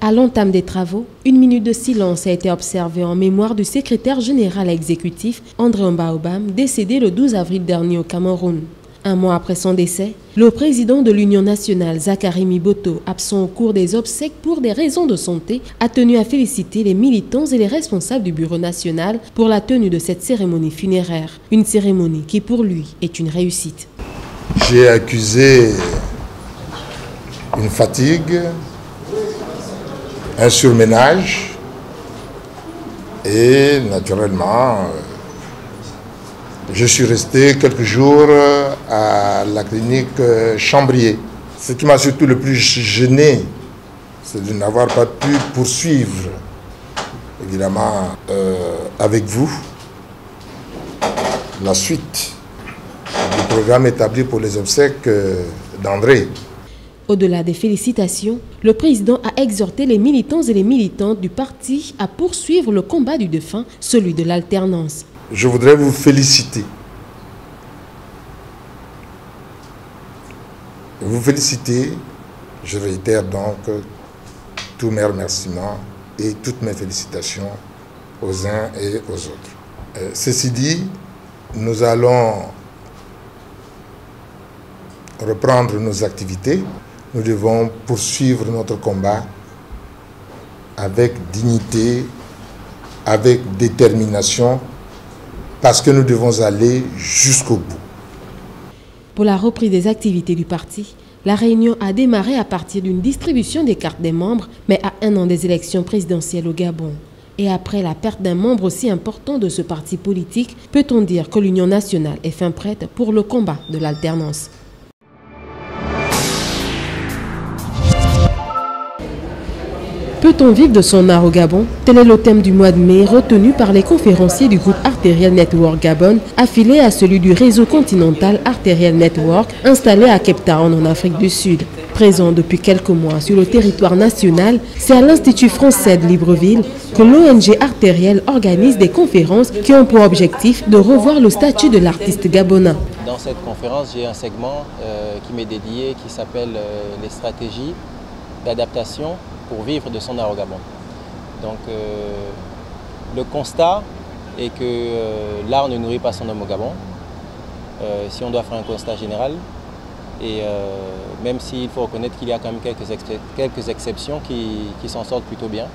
À l'entame des travaux, une minute de silence a été observée en mémoire du secrétaire général exécutif André Mbaobam, décédé le 12 avril dernier au Cameroun. Un mois après son décès, le président de l'Union nationale, Zachary Miboto, absent au cours des obsèques pour des raisons de santé, a tenu à féliciter les militants et les responsables du Bureau national pour la tenue de cette cérémonie funéraire. Une cérémonie qui, pour lui, est une réussite. J'ai accusé une fatigue, un surménage et naturellement, je suis resté quelques jours à la clinique Chambrier. Ce qui m'a surtout le plus gêné, c'est de n'avoir pas pu poursuivre, évidemment, avec vous, la suite du programme établi pour les obsèques d'André. Au-delà des félicitations, le président a exhorté les militants et les militantes du parti à poursuivre le combat du défunt, celui de l'alternance. Je voudrais vous féliciter. Vous féliciter, je réitère donc tous mes remerciements et toutes mes félicitations aux uns et aux autres. Ceci dit, nous allons reprendre nos activités. Nous devons poursuivre notre combat avec dignité, avec détermination, parce que nous devons aller jusqu'au bout. Pour la reprise des activités du parti, la réunion a démarré à partir d'une distribution des cartes des membres, mais à un an des élections présidentielles au Gabon. Et après la perte d'un membre aussi important de ce parti politique, peut-on dire que l'Union nationale est fin prête pour le combat de l'alternance. Peut-on vivre de son art au Gabon? Tel est le thème du mois de mai retenu par les conférenciers du groupe Arterial Network Gabon, affilié à celui du réseau continental Arterial Network, installé à Cape Town en Afrique du Sud. Présent depuis quelques mois sur le territoire national, c'est à l'Institut français de Libreville que l'ONG Arterial organise des conférences qui ont pour objectif de revoir le statut de l'artiste gabonais. Dans cette conférence, j'ai un segment qui m'est dédié qui s'appelle les stratégies d'adaptation pour vivre de son art au Gabon. Donc le constat est que l'art ne nourrit pas son homme au Gabon, si on doit faire un constat général, et même s'il faut reconnaître qu'il y a quand même quelques exceptions qui s'en sortent plutôt bien.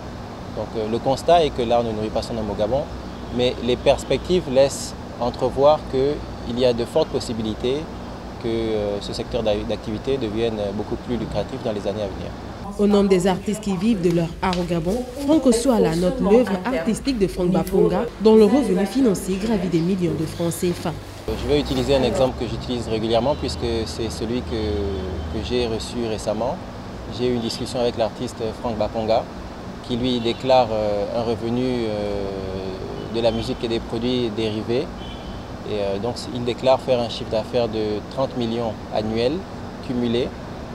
Donc le constat est que l'art ne nourrit pas son homme au Gabon, mais les perspectives laissent entrevoir qu'il y a de fortes possibilités que ce secteur d'activité devienne beaucoup plus lucratif dans les années à venir. Au nom des artistes qui vivent de leur art au Gabon, Franck Ossoala note l'œuvre artistique de Franck Baponga, dont le revenu financier gravit des millions de francs CFA. Je vais utiliser un exemple que j'utilise régulièrement puisque c'est celui que j'ai reçu récemment. J'ai eu une discussion avec l'artiste Franck Baponga qui lui déclare un revenu de la musique et des produits dérivés. Et donc il déclare faire un chiffre d'affaires de 30 millions annuels cumulés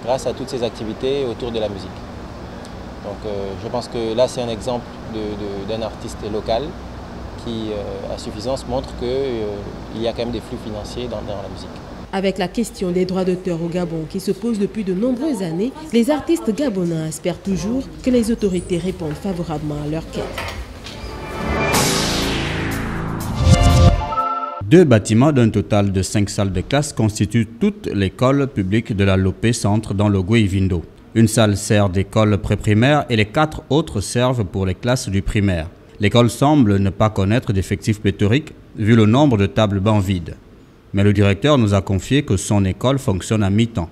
grâce à toutes ces activités autour de la musique. Donc je pense que là c'est un exemple d'un artiste local qui à suffisance montre qu'il y a quand même des flux financiers dans la musique. Avec la question des droits d'auteur au Gabon qui se pose depuis de nombreuses années, les artistes gabonais espèrent toujours que les autorités répondent favorablement à leur quête. 2 bâtiments d'un total de 5 salles de classe constituent toute l'école publique de la Lopé Centre dans le Gouy-Vindo. Une salle sert d'école pré-primaire et les 4 autres servent pour les classes du primaire. L'école semble ne pas connaître d'effectifs pléthoriques vu le nombre de tables bancs vides. Mais le directeur nous a confié que son école fonctionne à mi-temps.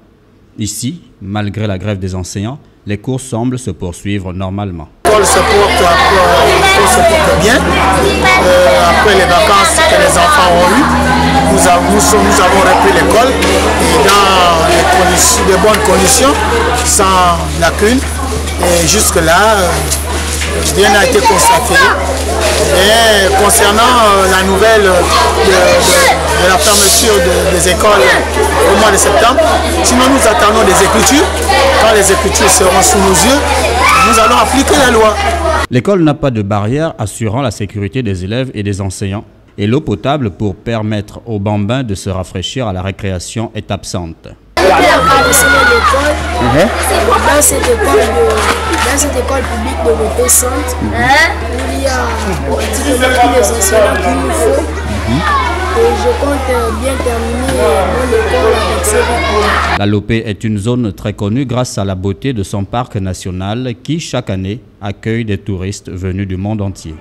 Ici, malgré la grève des enseignants, les cours semblent se poursuivre normalement. L'école se porte bien. Après les vacances que les enfants ont eues, nous avons repris l'école dans de bonnes conditions, sans lacune. Et jusque-là, rien n'a été constaté. Et concernant la nouvelle de la fermeture des écoles au mois de septembre, sinon nous attendons des écritures. Quand les écritures seront sous nos yeux, nous allons appliquer la loi. L'école n'a pas de barrière assurant la sécurité des élèves et des enseignants. Et l'eau potable pour permettre aux bambins de se rafraîchir à la récréation est absente. Dans cette école publique de l'OP Centre, il y a pratiquement tous les enseignants qu'il nous faut. Et je compte bien terminer mon école avec ce diplôme. La Lopé est une zone très connue grâce à la beauté de son parc national qui, chaque année, accueille des touristes venus du monde entier.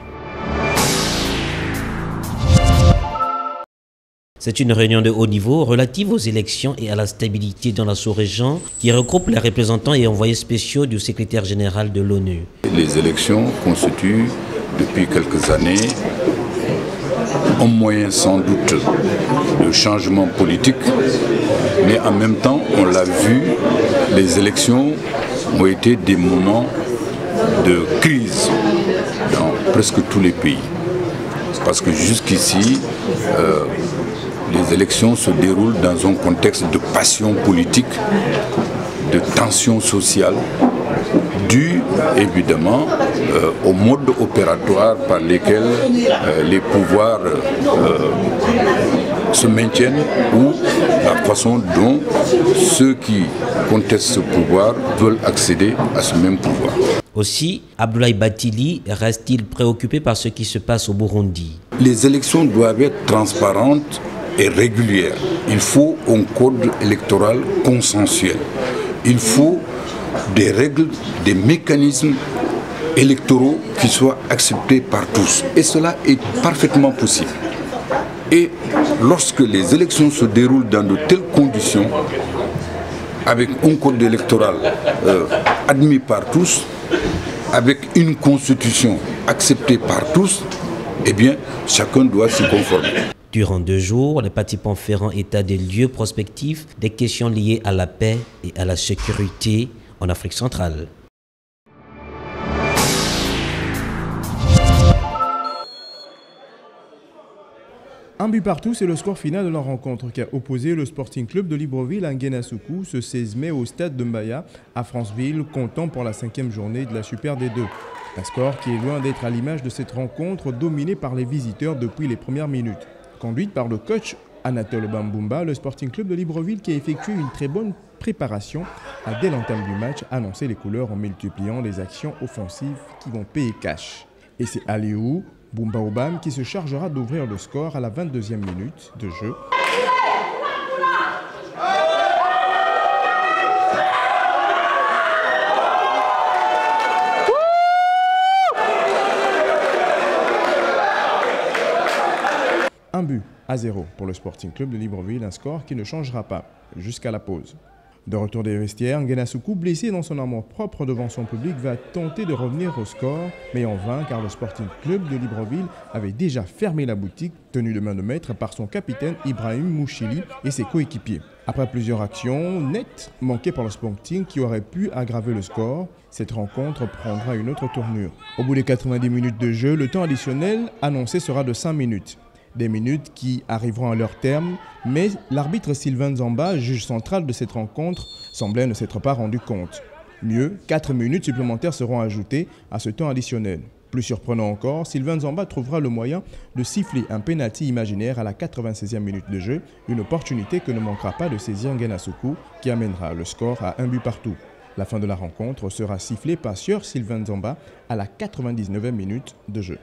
C'est une réunion de haut niveau relative aux élections et à la stabilité dans la sous-région qui regroupe les représentants et envoyés spéciaux du secrétaire général de l'ONU. Les élections constituent depuis quelques années un moyen sans doute de changement politique, mais en même temps, on l'a vu, les élections ont été des moments de crise dans presque tous les pays. Parce que jusqu'ici, les élections se déroulent dans un contexte de passion politique, de tension sociale, dû évidemment au mode opératoire par lesquels les pouvoirs se maintiennent ou la façon dont ceux qui contestent ce pouvoir veulent accéder à ce même pouvoir. Aussi, Abdoulaye Bathily reste-t-il préoccupé par ce qui se passe au Burundi? Les élections doivent être transparentes et régulière. Il faut un code électoral consensuel. Il faut des règles, des mécanismes électoraux qui soient acceptés par tous. Et cela est parfaitement possible. Et lorsque les élections se déroulent dans de telles conditions, avec un code électoral admis par tous, avec une constitution acceptée par tous, eh bien, chacun doit s'y conformer. Durant 2 jours, les participants feront état des lieux prospectifs, des questions liées à la paix et à la sécurité en Afrique centrale. Un but partout, c'est le score final de la rencontre qui a opposé le Sporting Club de Libreville à Nguéna-Soukou ce 16 mai au stade de Mbaya à Franceville, comptant pour la 5e journée de la Super D2. Un score qui est loin d'être à l'image de cette rencontre dominée par les visiteurs depuis les premières minutes. Conduite par le coach Anatole Bambumba, le Sporting Club de Libreville qui a effectué une très bonne préparation a dès l'entame du match annoncé les couleurs en multipliant les actions offensives qui vont payer cash. Et c'est Aliou Bumba Obam qui se chargera d'ouvrir le score à la 22e minute de jeu. Un but à 0 pour le Sporting Club de Libreville, un score qui ne changera pas jusqu'à la pause. De retour des vestiaires, Nguéna-Soukou, blessé dans son amour propre devant son public, va tenter de revenir au score, mais en vain car le Sporting Club de Libreville avait déjà fermé la boutique, tenu de main de maître par son capitaine Ibrahim Mouchili et ses coéquipiers. Après plusieurs actions nettes manquées par le Sporting qui aurait pu aggraver le score, cette rencontre prendra une autre tournure. Au bout des 90 minutes de jeu, le temps additionnel annoncé sera de 5 minutes. Des minutes qui arriveront à leur terme, mais l'arbitre Sylvain Zamba, juge central de cette rencontre, semblait ne s'être pas rendu compte. Mieux, 4 minutes supplémentaires seront ajoutées à ce temps additionnel. Plus surprenant encore, Sylvain Zamba trouvera le moyen de siffler un pénalty imaginaire à la 96e minute de jeu, une opportunité que ne manquera pas de saisir Nguéna-Soukou, qui amènera le score à 1 but partout. La fin de la rencontre sera sifflée par Sieur Sylvain Zamba à la 99e minute de jeu.